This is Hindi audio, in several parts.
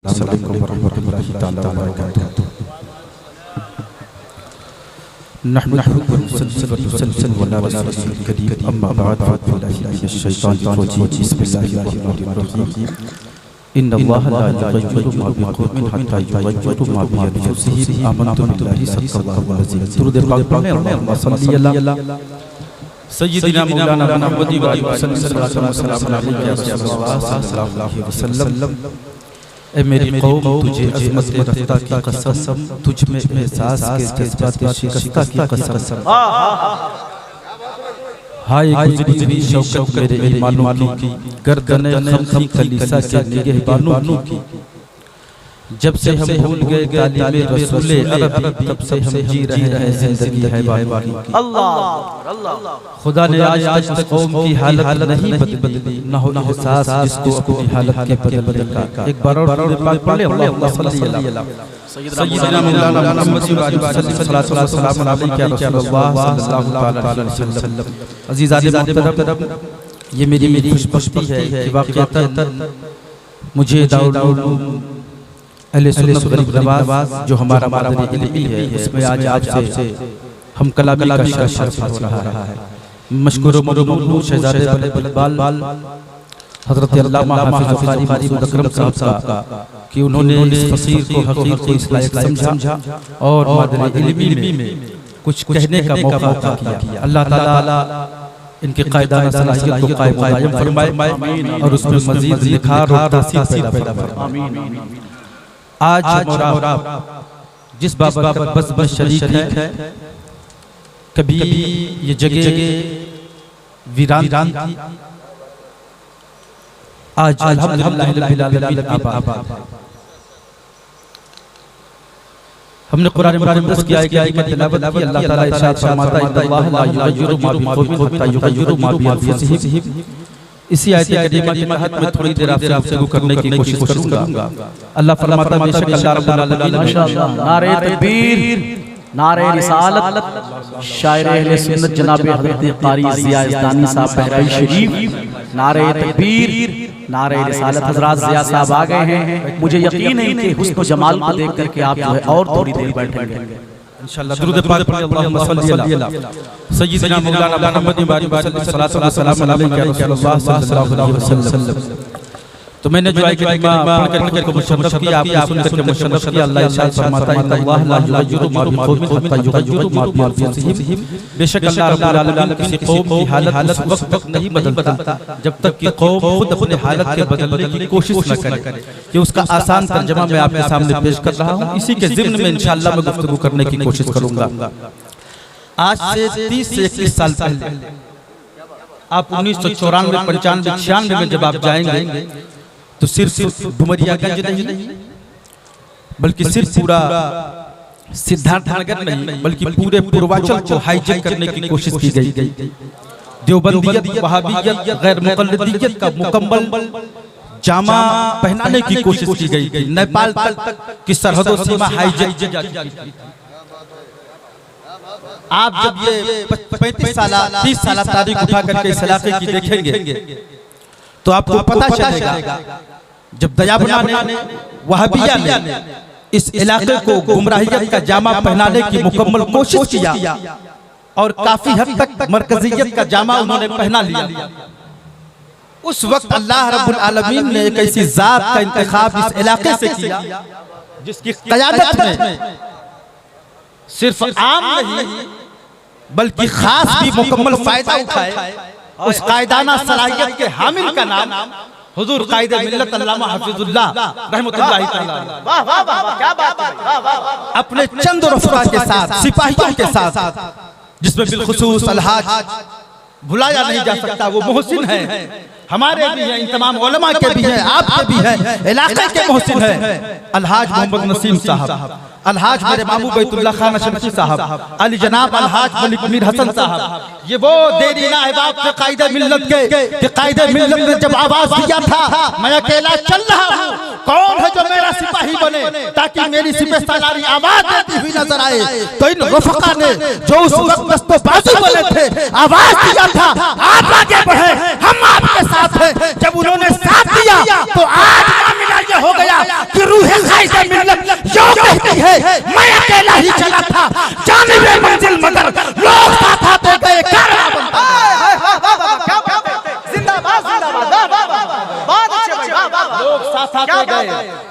अस्सलामु अलैकुम वरहमतुल्लाहि तआला वबरकातुहू। नहमदुहु व नुसल्ली अला रसूलिल करीम, अम्मा बाद, फ़बिल्लाहि मिनश शैतानिर रजीम, बिस्मिल्लाहिर रहमानिर रहीम। इन्नल्लाहा ला युग़य्यिरु मा बिक़ौमिन हत्ता युग़य्यिरु मा बिअनफुसिहिम, आमनतु बिल्लाहि सल्लल्लाहु अलैहि वसल्लम। दुरूद पाक पढ़ें, अल्लाहुम्मा सल्ली अला सय्यिदिना मौलाना मुहम्मद व आलिहि सल्लल्लाहु अलैहि वसल्लम। ए मेरी कौम, तुझे अज़मत रफ़्ता की कसम, तुझ में एहसास के जज़्बात शिकस्ता की कसम। हाय गुज़री शौकत मेरे ईमानों की, गर्दने खम कलीसा के निगहबानों की। जब से हम भूल गए तालीमे रसूले अरबी, तब से हम जी रहे हैं ज़िंदगी हैवानी की। खुदा ने आज तक कौम की हालत नहीं बदली, न हो एहसास जिसको अपनी हालत के बदलने का। एक बार और पाक पढ़ ले, अल्लाहुम्मा सल्ली अला सय्यिदिना मौलाना मुहम्मद व आलिहि सल्लल्लाहु अलैहि वसल्लम। अज़ीज़ान मोहतरम, ये मेरी खुशबख्ती है कि वाक़ईतन मुझे दाऊद अहले सुन्नत वल जमात जो हमारा मादनी इल्मी है, उसमें आज आपसे हम कलामी का शर्फ हो रहा है। मशकूर ममनून शहज़ादे इक़बाल हज़रत अल्लामा हाफ़िज़ क़ारी मसूद अकरम साहब का कि उन्होंने इस फ़क़ीर को हक़ीक़ को इस लायक समझा और मादनी इल्मी में कुछ कहने का मौका किया। अल्लाह ताला इनके कायदाना सलाहियत को कायम फरमाए और उसमें मज़ीद निखार और तासीर पैदा फरमाए। आज और जिस बाबत बस शरीक है, कभी ये जगह वीरान थी, आज अल्हम्दुलिल्लाह रब्बिल आलमीन आबाद। हमने कुरान मुक़द्दस की आयत की तिलावत की। अल्लाह ताला इरशाद फरमाता है, इन्नल्लाह ला युग़य्यिरु मा बिक़ौमिन हत्ता युग़य्यिरु मा बिअनफुसिहिम। इसी आयत करीमा के तहत मैं थोड़ी देर आपसे गुफ्तगू करने की कोशिश करूंगा। अल्लाह फरमाता है, बेशक अल्लाह रब्बुल आलमीन, माशाअल्लाह, नारे तकबीर, नारे रिसालत, शायर अहले सुन्नत जनाब हज़रत क़ारी ज़िया इस्लामी साहब बहराई शरीफ, नारे तकबीर, नारे रिसालत। हज़रात ज़िया साहब आ गए हैं। मुझे यकीन है कि हुस्न जमाल को देख करके आप जो है और थोड़ी देर बैठेंगे इंशाअल्लाह। दुरूद पाक पढ़ें, अल्लाहुम्मा सल्ली अला सय्यिदिना मौलाना मुहम्मद व आलिहि सल्लल्लाहु अलैहि वसल्लम। तो मैंने जो आयत करीमा पढ़ करके को मुशर्रफ किया, आपने सुन करके मुशर्रफ किया। अल्लाह इरशाद फरमाता है, इन्नल्लाह ला युग़य्यिरु मा बिक़ौमिन हत्ता युग़य्यिरु मा बिअनफुसिहिम। बेशक अल्लाह रब्बुल आलमीन किसी कौम की हालत उस वक्त तक नहीं बदलता जब तक कि कौम खुद अपने हालत के बदलने की कोशिश न करे। कि उसका आसान तर्जुमा मैं आपके सामने पेश कर रहा हूँ। इसी के ज़िम्न में इंशाअल्लाह मैं गुफ्तगू करने की कोशिश करूँगा। आज से 30 से 31 साल पहले, आप 1994, 95, 96 में जब आप जाएंगे तो सिर्फ डुमरियागंज नहीं, बल्कि सिर्फ पूरा सिद्धार्थनगर नहीं, बल्कि पूरे पूर्वांचल को हाईजैक करने की कोशिश की गई। देवबंदियत, वहाबियत, गैर मुक़ल्लिदियत का मुकम्मल जामा पहनाने की कोशिश की गई। नेपाल तक की सरहदों सीमा हाईजैक। आप जब ये 35 साल 30 साल तारीख उठा करके इस इलाके की देखेंगे तो आपको पता चलेगा जब दयाबना ने, वहाबिया ने इस इलाके को गुमराहियत का जामा पहनाने की मुकम्मल कोशिश किया और काफी हद तक मरकजियत का जामा उन्होंने पहना लिया। उस वक्त अल्लाह रब्बुल आलमीन ने एक ऐसी जात का इंतखाब इस इलाके से किया जिसकी क़यादत में सिर्फ आम नहीं बल्कि खास भी मुकम्मल फायदा उठाए। उस कायदाना सलाहियत के हामिल का नाम हुजूर कायदे मिल्लत अल्लामा हफीजुल्लाह रहमतुल्लाहि तआला। वाह वाह वाह, क्या बात है। अपने चंद रफ़ा के साथ, सिपाहियों के साथ, जिसमें बिलखुसूस अलहाज भुलाया नहीं जा सकता, वो मोहसिन है, हमारे भी हैं, इन तमाम उलमा के भी हैं, आपके भी हैं, इलाके के मोहसिन हैं, अलहाज मोहम्मद नसीम साहब, अलहाज मेरे मामू बैतुल्लाह खान शमसी साहब, अली जनाब अलहाज मलिक मीर हसन साहब। ये वो देरीना अहबाब थे कायदे मिल्लत के, कि कायदे मिल्लत ने जब आवाज दिया था, मैं अकेला चल रहा हूँ, कौन है जो मेरा सिपाही बने ताकि मेरी सिपह सालारी आवाज देती हुई नजर आए। तो इन रफ़का ने जो उस वक्त दस्तबाजी बने थे, आवाज दिया था, आप आगे बढ़े, हम आपके साथ हैं। जब उन्होंने साथ दिया तो आज मामला ये हो गया कि रूह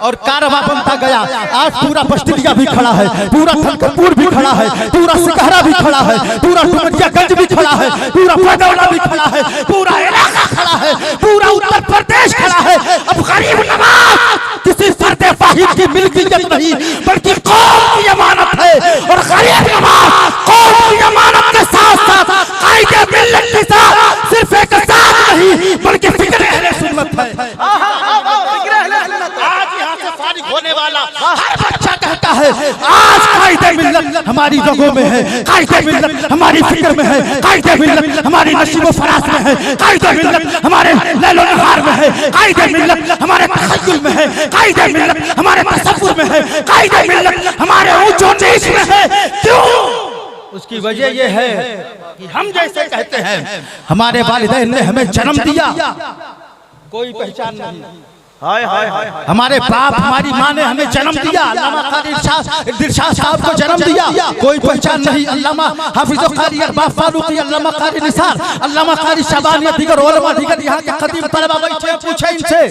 और कारवां बनता गया। आज पूरा बस्तिया भी खड़ा है, पूरा थलकपुर भी खड़ा है, पूरा सिकहरा भी खड़ा है, पूरा डुमरियागंज भी खड़ा है, पूरा बदौला भी खड़ा है, पूरा इलाका खड़ा है, पूरा उत्तर प्रदेश खड़ा है। अब गरीब नवाज किसी फर्द वाहिद की मिल्कियत नहीं बल्कि कौम की अमानत है। और गरीब नवाज कौम की अमानत के साथ साथ कायदे मिल्लत के साथ सिर्फ एक साथ नहीं बल्कि फिक्र अहले सुन्नत है। आज यहाँ से फारिग होने वाला हर बच्चा कहता है आज कायदे मिल्लत हमारी रगों में है, कायदे मिल्लत हमारी फिक्र में है, कायदे मिल्लत हमारी नसीब व फराज में है, कायदे मिल्लत हमारे लैलो नहार में है, कायदे मिल्लत हमारे तखय्युल में है, कायदे मिल्लत हमारे तसव्वुर में है, कायदे मिल्लत हमारे ऊंचो नीच में है। क्यों? उसकी वजह यह है कि हम जैसे कहते हैं हमारे वालिदैन ने हमें जन्म दिया, कोई पहचान नहीं। हमारे बाप हमारी माँ ने हमें जन्म दिया, अल्लामा कारी दिलशाद साहब को जन्म दिया, कोई पहचान नहीं। अल्लामा हाफिज़ कारी अरबाब फारूकी, अल्लामा कारी निसार, अल्लामा कारी शबानी, दीगर उलमा, दीगर यहाँ के कदीम तलबा बैठे, पूछे इनसे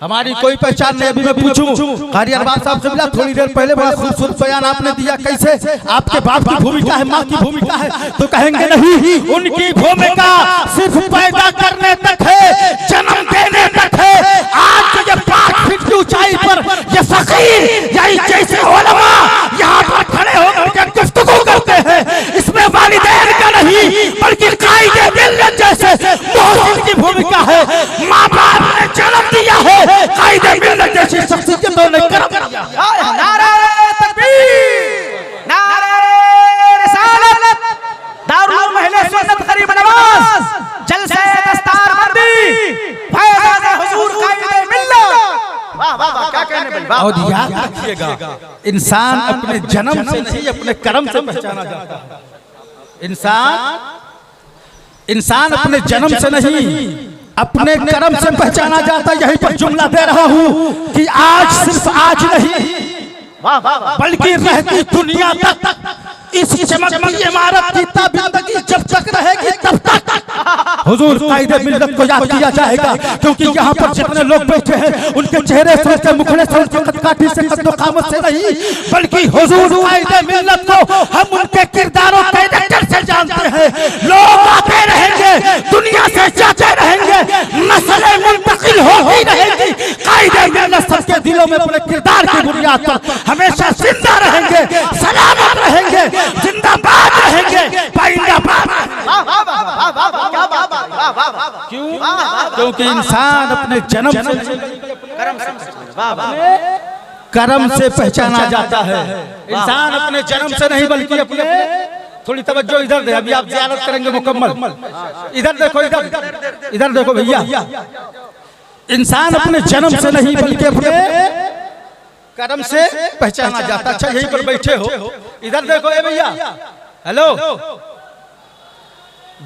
हमारी कोई पहचान नहीं। अभी मैं पूछूं कारी अरबाब साहब से मिला थोड़ी देर पहले, बड़ा खूबसूरत बयान आपने दिया, कैसे आपके बाप की भूमिका है, माँ की भूमिका है, तो कहेंगे नहीं, उनकी भूमिका सिर्फ पैदा करने तक है, जन्म देने तक है। आज जो ये 5 फीट की ऊंचाई पर ये फकीर यही जैसे उलमा यहाँ पर खड़े होकर के गुफ्तगू करते हैं, इसमें वालिदैन का नहीं बल्कि कायदे मिल्लत जैसे मोहसिन की भूमिका है। माँ बाप ने जन्म दिया है, कायदे मिल्लत जैसी शख्सियतों ने कर्म किया। नारे तकबीर, नारे रिसालत, दारुल उलूम अहले सुन्नत गरीब नवाज, जलसे दस्तारबंदी, फैज़ हुजूर कायदे मिल्लत। वाह वाह वाह, क्या कहने भाई। और याद रखिएगा इंसान अपने जन्म से नहीं अपने कर्म से पहचाना जाता है। इंसान अपने जन्म से नहीं अपने कर्म से पहचाना जाता। यहीं पर जुमला दे रहा हूँ कि आज सिर्फ आज नहीं बल्कि रहती दुनिया तक इस चमकती इमारत की ताबिंदगी जब तक रहेगी तब तक हुजूर कायदे मिल्लत को याद किया जाएगा। क्योंकि यहाँ पर जितने लोग बैठे हैं उनके चेहरे से, उनके मुखड़े से, उनके कदकाठी से, कद्दो-कामत से नहीं बल्कि हुजूर कायदे मिल्लत को हम उनके किरदारों कैरेक्टर से जानते हैं। लोग आते रहेंगे, दुनिया से जाते रहेंगे, नस्लें मुंतकिल होती रहेंगी, कायदे मिल्लत सबके दिलों में अपने किरदार की बुनियाद पर हमेशा जिंदा रहेंगे, सलामत रहेंगे, जिंदाबाद रहेंगे, पाइंदाबाद। क्यों? क्योंकि इंसान अपने जन्म से कर्म से पहचाना जाता है। इंसान अपने जन्म से नहीं बल्कि अपने, थोड़ी तवज्जो इधर दे, अभी आप ज़ियारत करेंगे मुकम्मल, इधर देखो, इधर देखो भैया, इंसान अपने जन्म से नहीं बल्कि अपने कर्म से पहचाना जाता। अच्छा यहीं पर बैठे हो, इधर देखो ए भैया, हेलो,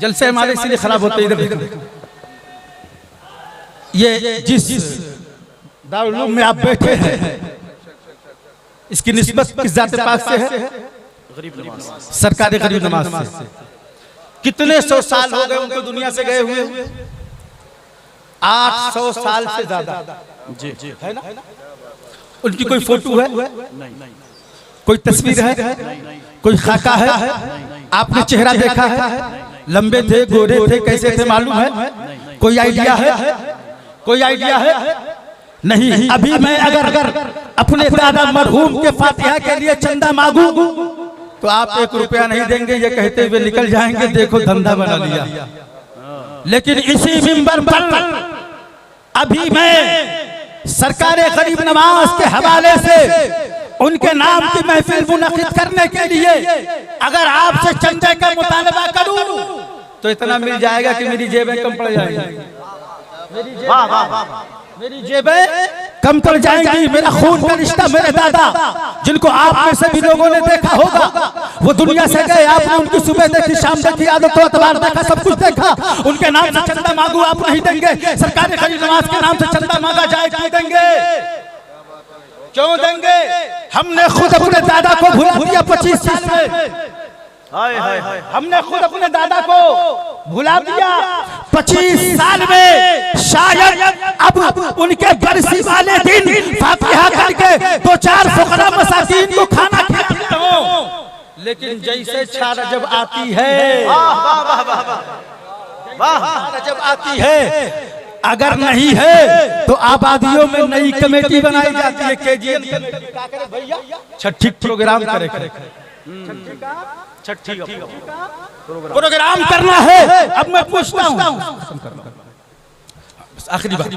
जलसे हमारे इसलिए खराब होते, इधर देखो। ये जिस दारुल उलूम में आप बैठे हैं इसकी निस्बत किस ज़ात पाक से है? सरकारी गरीब नवाज से। कितने 100 साल हो गए उनको दुनिया से गए हुए? 800 साल से ज्यादा है ना? उनकी कोई फोटो है? कोई तस्वीर है? कोई खाका है? आपने चेहरा देखा है? लंबे थे, गोरे थे, कैसे थे मालूम है? कोई आइडिया है? कोई आइडिया है? नहीं। अभी मैं अगर अपने दादा मरहूम के फातिहा के लिए चंदा मांगू तो आप 1 रुपया नहीं देंगे, ये कहते हुए निकल जाएंगे, देखो धंधा बना लिया। लेकिन इसी मिंबर पर अभी मैं सरकारे गरीब नवाज के हवाले से उनके नाम की महफिल मुनक़िद करने के लिए अगर आपसे चंदे का मुतालबा करूं तो इतना मिल जाएगा कि मेरी जेबें कम पड़ जाएंगी। मेरी जेबें कम पड़ जाएंगी। मेरा खून का रिश्ता, मेरे दादा जिनको आप में से भी लोगों ने देखा होगा, वो दुनिया से गए, आपने उनकी सुबह देखी, शाम देखी, आदत अतवार देखा, सब कुछ देखा। उनके नाम से चंदा मांगू आप नहीं देंगे, सरकार गरीब नवाज के नाम से चंदा मांगा जाए, क्यों देंगे? क्यों देंगे? हमने खुद अपने दादा को भुला दिया 25 साल में। हमने खुद अपने दादा को भुला दिया। 25 साल में शायद अब उनके बरसी वाले दिन फातिहा करके 2-4 फुकरा मसाकीन को खाना खिलाता हूँ, लेकिन जैसे छारा जब आती है, जब आती है, अगर नहीं है तो आबादियों में नई कमेटी बनाई जाती है। केजीएम छठी प्रोग्राम करे, छठी प्रोग्राम करना है। अब मैं पूछता हूँ, आखिरी बात,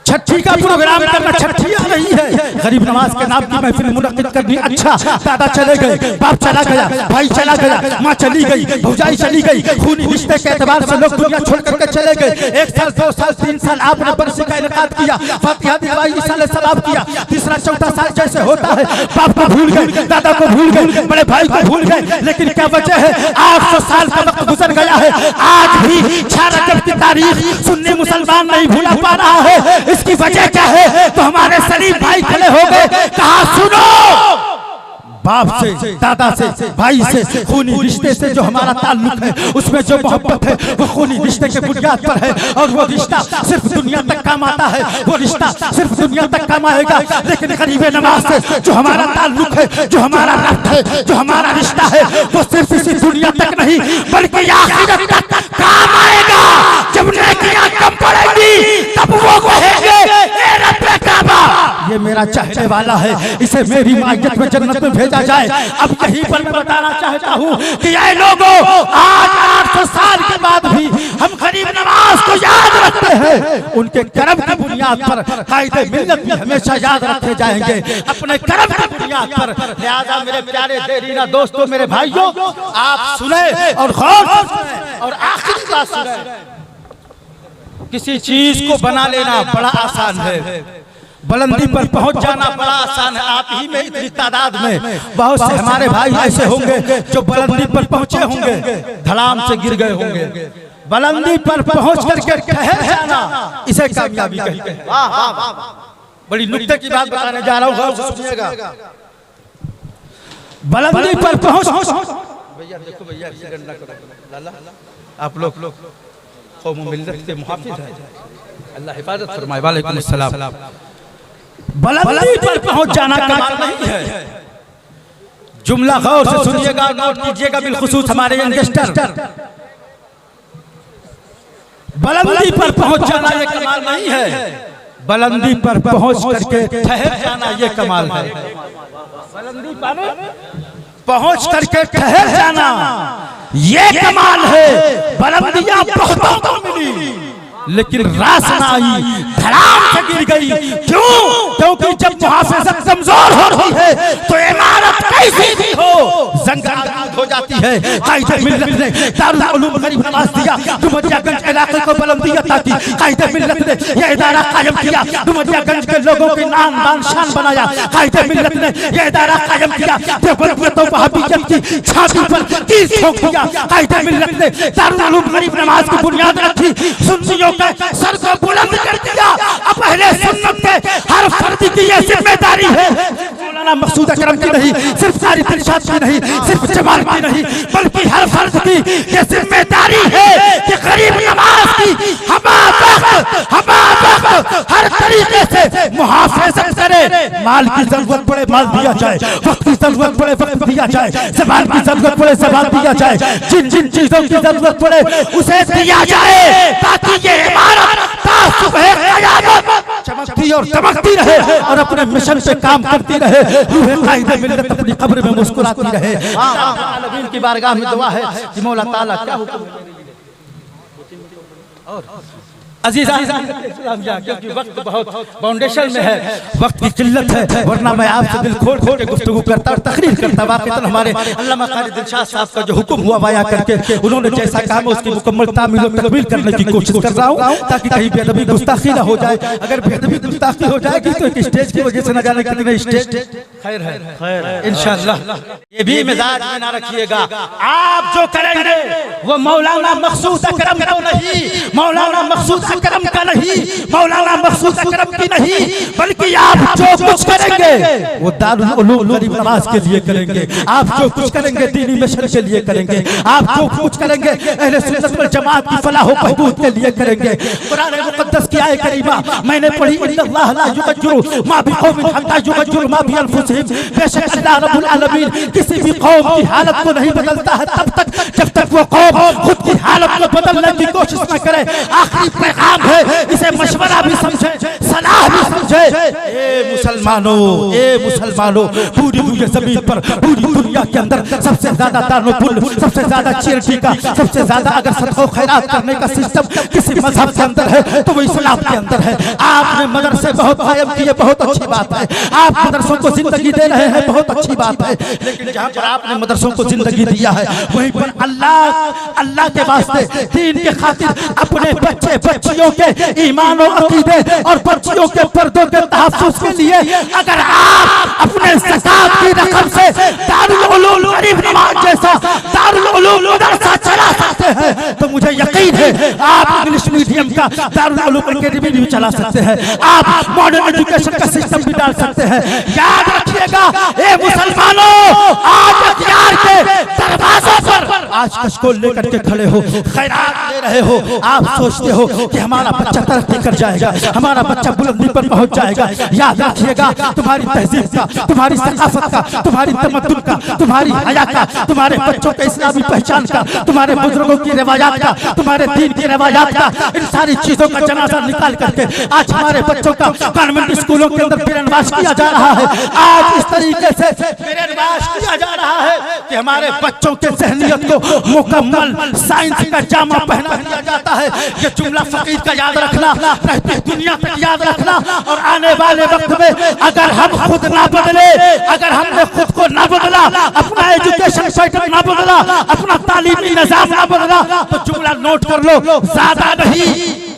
छठी का प्रोग्राम करना, छठी आ रही है, गरीब नवाज के नाम की महफिल मुनक्किद करनी। अच्छा, दादा चले गए, बाप चला गया, भाई चला गया, माँ चली गई, भौजाई चली गई, खूनी रिश्ते के एतबार से लोग दुनिया छोड़ करके चले गए। 1 साल 2 साल 3 साल आपने बरसी का इनेकाद किया, फातिहा दिलवाई, इसाले सवाब किया। 3रा-4था साल जैसे होता है, बाप को भूल गए, दादा को भूल गए, बड़े भाई को भूल गए। लेकिन क्या वजह है? 800 साल का वक्त गुजर गया है, आज भी 6 रजब की तारीख सुन्नी मुसलमान नहीं भूला पा रहा है। इसकी वजह क्या है? तो हमारे शरीफ भाई खड़े हो गए, कहा सुनो, बाप से, दादा से, भाई से, खूनी रिश्ते से जो हमारा ताल्लुक है, उसमें जो मोहब्बत है वो खूनी रिश्ते के बुनियाद पर है। और वो रिश्ता सिर्फ दुनिया तक काम आता है, वो रिश्ता सिर्फ दुनिया तक काम आएगा। लेकिन गरीब नवाज से जो हमारा ताल्लुक है, जो हमारा रब्त है, जो हमारा रिश्ता है, वो सिर्फ इसी दुनिया तक नहीं बल्कि आखिरत तक काम आएगा। जब नेकियां कम पड़ेगी तब वो कहेंगे ए रब काबा, ये मेरा चाहने वाला है, इसे मेरी मायत में जन्नत में भेजा जाए। अब यहीं पर मैं बताना चाहता हूँ कि ये लोगों, आज 800 साल के बाद भी हम गरीब नवाज को याद रखते हैं। उनके कर्म की बुनियाद पर कायदे मिल्लत भी हमेशा याद रखे जाएंगे, अपने कर्म की बुनियाद पर। लिहाजा मेरे प्यारे देरीना दोस्तों, मेरे भाइयों, आप सुने और गौर से सुने और आखिरी बात सुने। किसी चीज को बना लेना बड़ा आसान है, बुलंदी पर पहुंच जाना बड़ा आसान है। आप ही में इतनी तादाद में बहुत से हमारे भाई ऐसे होंगे जो बुलंदी पर पहुंचे होंगे, धड़ाम से गिर गए होंगे। बुलंदी पर पहुंच करके ठहर जाना, इसे कामयाबी कहते हैं। बड़ी नुक्ते की बात बताने जा रहा हूँ, सुनिएगा। बुलंदी पर पहुंच, भैया देखो भैया, लाला आप लोग कौम मिल्लत के मुहाफिज हैं, अल्लाह हिफाजत फरमाए। वालेकुम अस्सलाम। बुलंदी पर पहुंच जाना कमाल नहीं है। जुमला गौर से सुनिएगा, नोट कीजिएगा, बिलखुसूस हमारे यंगस्टर। बुलंदी पर पहुंच जाना ये कमाल नहीं है, बुलंदी पर पहुंच करके ठहर जाना ये कमाल है। बुलंदी पर पहुंच करके ठहर जाना ये कमाल है। बुलंदियां बहुतों को मिली, लेकिन रास ना आई, धड़ाम से गिर गई। क्यों? क्योंकि जब मुहाफिजत कमजोर होती है तो इमारत कैसी भी हो जंग हो जाती है। कायदे मिल्लत ने दारुल उलूम गरीब नवाज दिया, डुमरियागंज इलाके को बुलंदी अता की। कायदे मिल्लत ने यह इदारा कायम किया, डुमरियागंज के लोगों की नाम दान शान बनाया। कायदे मिल्लत ने यह इदारा कायम किया, देवबंद वहाबियत की छाती पर तीर ठोक दिया। कायदे मिल्लत ने दारुल उलूम गरीब नवाज की बुनियाद रखी, सुन्नियों सर को बुलंद कर दिया। अब अहले सुन्नत के हर फर्द की ये जिम्मेदारी है, मौलाना मकसूद अकरम की नहीं, सिर्फ कारी इरशाद की नहीं, सिर्फ जमाल की नहीं, बल्कि हर फर्द की ये जिम्मेदारी है कि गरीब नवाज की हर तरीके से मुहाफिजत करे। माल की जरूरत पड़े माल दिया जाए, वक्त की जरूरत पड़े वक्त दिया जाए, ज़बान की जरूरत पड़े ज़बान दिया जाए, जिन जिन चीजों की जरूरत पड़े उसे दिया जाए, ताकि ये चमकती और चमकती रहे और अपने मिशन पे काम करती रहे। कायदे मिल्लत अपनी कब्र में मुस्कुराती रहे। आलमीन की बारगाह में दुआ है कि मौला ताला क्या हुक्म और अजीज क्योंकि वक्त बहुत फाउंडेशन में है, वक्त की किल्लत है, वरना मैं आपसे दिल खोल खोल के गुफ्तगू करता और तकरीर करता। वाक़ईतन हमारे अल्लामा क़ारी दिलशाद साहब का जो हुक्म हुआ बयां करके, उन्होंने जैसा कहा मैं उसकी मुकम्मल तामील और तकमील करने की कोशिश कर रहा हूँ, ताकि कहीं बेअदबी गुस्ताखी ना हो जाए। अगर बेअदबी गुस्ताखी हो जाएगी तो एक स्टेज की वजह से न जाने कितने स्टेज खैर है इंशाअल्लाह। ये भी मिजाज में ना रखिएगा, आप जो करेंगे वो मौलाना मकसूद अकरम को नहीं, मौलाना मकसूद अकरम का नहीं, मौलाना मकसूद अकरम की नहीं, बल्कि आप जो कुछ करेंगे वो दारुल उलूम गरीब नवाज के लिए करेंगे। आप जो कुछ करेंगे दीनी मिशन के लिए करेंगे। आप जो कुछ करेंगे अहले सुन्नत वल जमात की फलाह व बहबूद के लिए करेंगे। कुरान मुकद्दस की आयत करीमा मैंने पढ़ी, इन्नल्लाह ला युगज्जिरु मा बिकौमिन हत्ता युगज्जिरु मा बिअनफुसिहिम। बेशक अल्लाह रब्बुल आलमीन किसी भी कौम की हालत को नहीं बदलता है तब तक जब तक वो कौम खुद की हालत को बदलने की कोशिश न करे। आखिरी पैगाम है, इसे मशवरा भी समझे, सलाह भी समझे। ए मुसलमानों, पूरी जमीन पर, पूरी दुनिया के अंदर सबसे ज्यादा दान-ओ-पुण्य, सबसे ज्यादा चैरिटी का, सबसे ज्यादा अगर सदका खैरात करने का सिस्टम किसी मजहब के अंदर है तो वो इस्लाम के अंदर है। आपने मदरसे बहुत कायम किए, बहुत अच्छी बात है। आप मदरसों को जिंदगी दे रहे हैं, बहुत अच्छी बात है। लेकिन जहाँ पर आपने मदरसों को जिंदगी दिया है वहीं पर अल्लाह के वास्ते दीन के खातिर अपने बच्चे बच्चियों के ईमान और अकीदे और बच्चियों के पर्दों के तहफ्फुज़ के लिए अगर आप अपने ज़कात की रकम से दारुल उलूम गरीब नवाज जैसा दारुल उलूम मदरसा चला सकते हैं तो मुझे यकीन है आप इंग्लिश मीडियम का दारुल उलूम अकेडमी भी चला सकते हैं। आप मॉडर्न एजुकेशन का सिस्टम भी डाल सकते हैं। याद रखिएगा ए मुसलमानों, आज अख्तियार के दरवाजों पर आज कशको लेकर के खड़े हो, खैरात दे रहे हो। आप सोचते हो कि हमारा बच्चा तरक्की कर जाएगा, हमारा बच्चा बुलंदी पर पहुंच जाएगा। याद रखिएगा तुम्हारी तहजीब का, तुम्हारी सकाफत का, तुम्हारी तमद्दुन का, तुम्हारी हया का, तुम्हारे बच्चों के इस्लामी पहचान का, तुम्हारे बुजुर्गों की रिवायात का, तुम्हारे दीन की रिवायात का, इन सारी चीजों का जनाजा निकाल करके आज हमारे बच्चों का कॉन्वेंट स्कूलों के अंदर ब्रेनवाश किया जा रहा है। आज इस तरीके से ब्रेनवाश किया जा रहा है कि हमारे बच्चों के ज़हनियत को मुकम्मल साइंस का जामा पहना दिया जाता है। ये जुमला फकीर का याद रखना, रहती दुनिया तक याद रखना। और आने वाले वक्त में अगर हम खुद ना बदले, अगर हमने खुद को ना बदला, अपना एजुकेशन पैटर्न ना बदला, अपना तालीमी निजाम ना बदला तो जुमला नोट कर लो, ज्यादा नहीं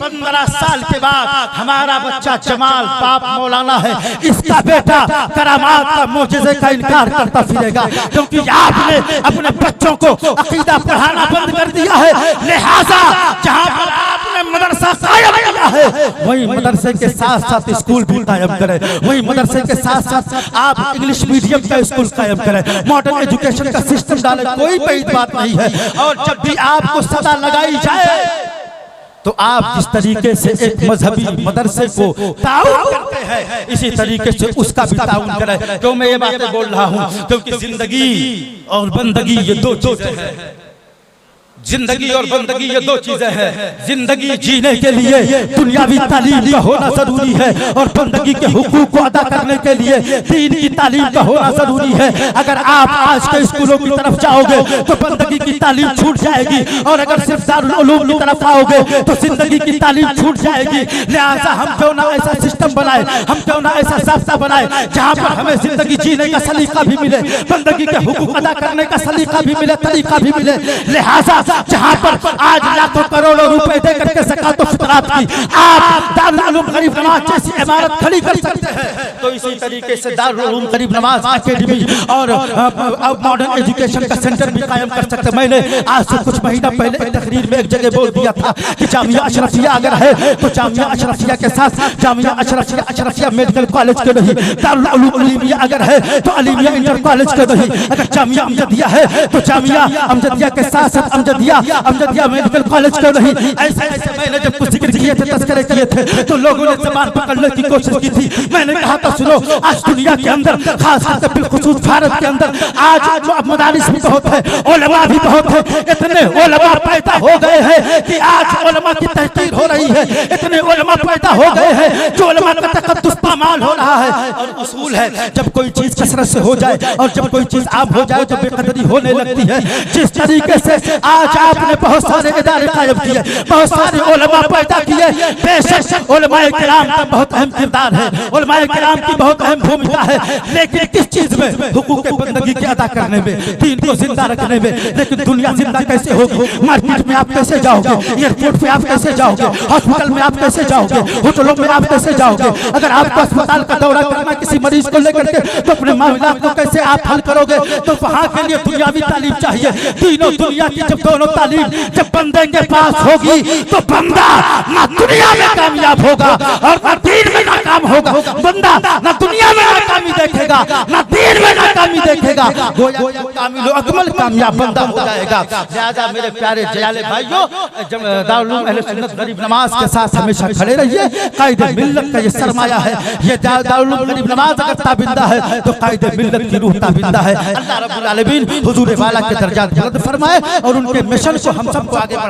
15 साल के बाद हमारा बच्चा जमाल बाप मौलाना है, इसका बेटा करामात का मोजज़े का इनकार करता फिरेगा। क्योंकि आपने अपने बच्चों को अकीदा पढ़ाना बंद कर दिया है। लिहाजा जहाँ पर आपने मदरसा कायम किया है वही मदरसे के साथ साथ स्कूल भी कायम करें, वही मदरसे के साथ साथ आप इंग्लिश मीडियम का स्कूल कायम करें, मॉडर्न एजुकेशन का सिस्टम डालें। कोई बड़ी बात नहीं है। और जब भी आपको सदा लगाई जाए तो आप जिस तरीके से एक मजहबी मदरसे को ताउन करते हैं इसी तरीके से उसका भी ताउन करें। क्यों मैं ये बातें बोल रहा हूँ? क्योंकि जिंदगी और बंदगी ये दो चीजें हैं। जिंदगी और बंदगी ये दो चीजें हैं। जिंदगी जीने के लिए दुनियावी तालीम का होना जरूरी है और बंदगी के हुकूक को अदा करने के लिए दीन की तालीम का होना जरूरी है। अगर आप आज के स्कूलों की तरफ जाओगे तो बंदगी की तालीम छूट जाएगी और अगर सिर्फ दारुल उलूम की तरफ आओगे तो जिंदगी की तालीम छूट जाएगी। लिहाजा हम क्यों ना ऐसा सिस्टम बनाए, हम क्यों ना ऐसा ज़ाब्ता बनाए जहाँ पर हमें जिंदगी जीने का सलीका भी मिले, बंदगी के हुकूक अदा करने का सलीका भी मिले, तरीका भी मिले। लिहाजा जहाँ पर आज लाखों करोड़ों रुपए दे करके ज़कात व फितरात की आप दारुल उलूम गरीब नवाज जैसी इमारत खड़ी कर सकते हैं तो इसी तरीके से दारुल उलूम गरीब नवाज अकेडमी और मॉडर्न एजुकेशन का सेंटर भी कायम कर सकते हैं। मैंने आज से कुछ महीना पहले एक तकरीर में एक जगह बोल दिया था कि जामिया अशरफिया अगर है तो जामिया अशरफिया के साथ जामिया अशरफिया मेडिकल कॉलेज के नहीं, दारुल उलूम अलीमिया अगर है तो अलीमिया इंटर कॉलेज के नहीं, अगर जामिया अमजदिया है तो जामिया अमजदिया के साथ साथ अमजदिया मेडिकल कॉलेज क्यों नहीं। ऐसे ऐसे मैंने जब कुछ जिक्र किए थे, तस्करे किए थे तो लोगों ने ज़बान पकड़ने की कोशिश की थी। मैंने कहा था सुनो, आज दुनिया के अंदर खास करके बिलखुसूस भारत के अंदर आज जो मदारिस भी बहुत है, उलमा भी बहुत है, इतने उलमा पैदा हो गए हैं कि आज उलमा की तहकीर हो रही है, इतने उलमा पैदा हो गए हैं जो उलमा का तकद्दुस पामाल हो रहा है। और उसूल है जब कोई चीज कसरत से हो जाए और जब कोई चीज आम हो जाए तो बेकदरी होने लगती है। जिस तरीके से आज आपने बहुत सारे इदारे कायम किए, बहुत सारे उलमा पैदा किए, बेशक उलमाए किराम का बहुत अहम किरदार है, उलमाए किराम की बहुत अहम भूमिका है, लेकिन किस चीज में? हुकूक बंदगी के अदा करने में, दीन को जिंदा रखने में। लेकिन दुनिया जिंदा कैसे होगी? मार्केट में आप कैसे जाओगे? एयरपोर्ट पे आप कैसे जाओगे? हॉस्पिटल में आप कैसे जाओगे? होटलों में आप कैसे जाओगे? अगर आपको अस्पताल का दौरा करना किसी मरीज को लेकर के तो अपने मामला को कैसे आप हल करोगे? तो वहाँ के लिए दुनियावी तालीम चाहिए। तीनों दुनिया की जब दोनों दोनों तालीम जब बंदे के पास होगी तो बंदा ना दुनिया में कामयाब होगा और ना दीन में नाकाम होगा। बंदा ना दुनिया में नाकामी देखेगा ना दीन में नाकामी देखेगा, गोया कामिल अकमल कामयाब बंदा हो जाएगा। लिहाजा मेरे प्यारे जयाले भाइयों, दारुल उलूम अहले सुन्नत गरीब नमाज के साथ हमेशा खड़े रहिए। कायदे मिल्लत का ये सरमाया है, ये दारुल उलूम गरीब नमाज अगर ताबिंदा है तो कायदे मिल्लत की रूह ताबिंदा है। अल्लाह रब्बुल आलमीन हुजूर वाला के दर्जात बुलंद फरमाए और उनके मिशन को हम सबको आगे बढ़ाए।